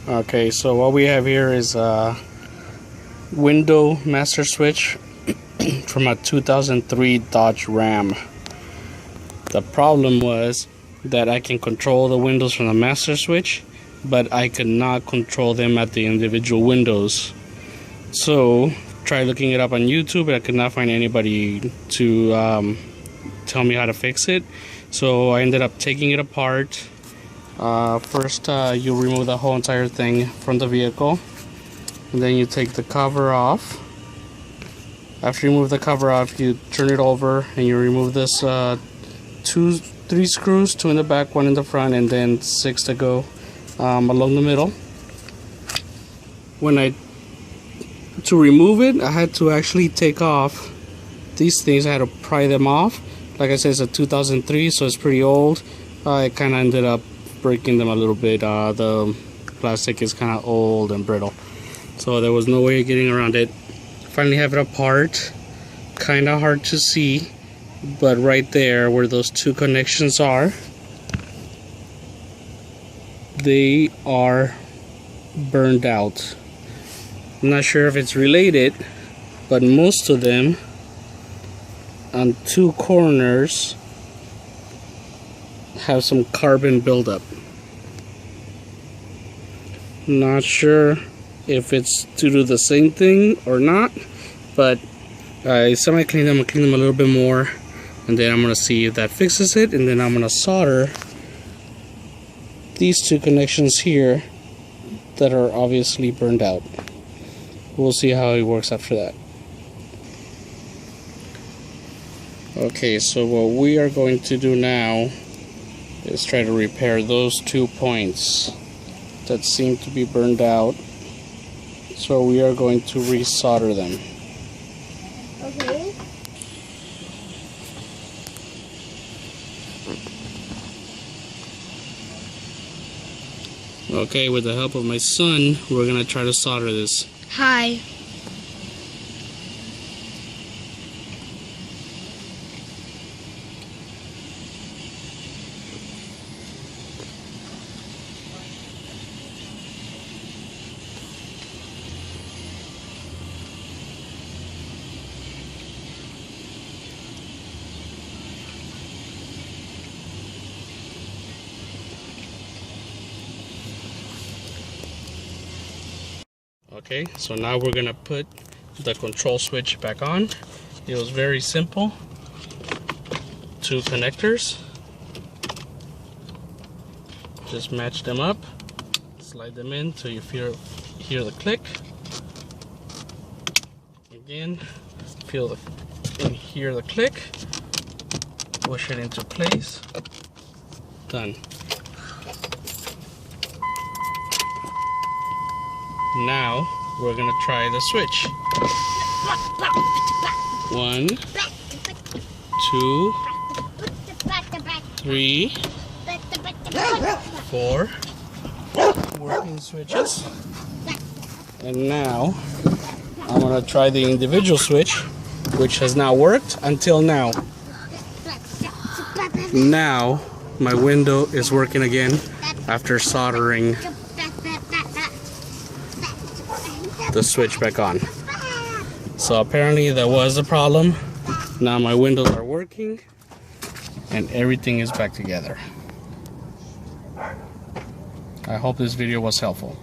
Okay, so what we have here is a window master switch from a 2003 Dodge Ram. The problem was that I can control the windows from the master switch, but I could not control them at the individual windows. So tried looking it up on YouTube, but I could not find anybody to tell me how to fix it. So I ended up taking it apart. First you remove the whole entire thing from the vehicle, and then you take the cover off. After you remove the cover off, you turn it over and you remove this 3 screws, 2 in the back, 1 in the front, and then 6 to go along the middle. To remove it, I had to actually take off these things. I had to pry them off. Like I said, it's a 2003, so it's pretty old. I kind of ended up breaking them a little bit. The plastic is kind of old and brittle, so there was no way of getting around it. Finally have it apart. Kind of hard to see, but right there where those 2 connections are, they are burned out. I'm not sure if it's related, but most of them on 2 corners have some carbon buildup. Not sure if it's due to the same thing or not, but I semi-cleaned them. I'm gonna clean them a little bit more, and then I'm gonna see if that fixes it, and then I'm gonna solder these 2 connections here that are obviously burned out. We'll see how it works after that. Okay, so what we are going to do now is try to repair those 2 points that seem to be burned out. So we are going to resolder them. Okay. Okay, with the help of my son, we're gonna try to solder this. Hi. Okay, so now we're gonna put the control switch back on. It was very simple. 2 connectors. Just match them up, slide them in till you hear the click. Again, hear the click. Push it into place. Done. Now we're gonna try the switch. 1, 2, 3, 4 working switches. And now I'm gonna try the individual switch, which has not worked until now. Now my window is working again after soldering the switch back on. So apparently there was a problem. Now my windows are working and everything is back together. I hope this video was helpful.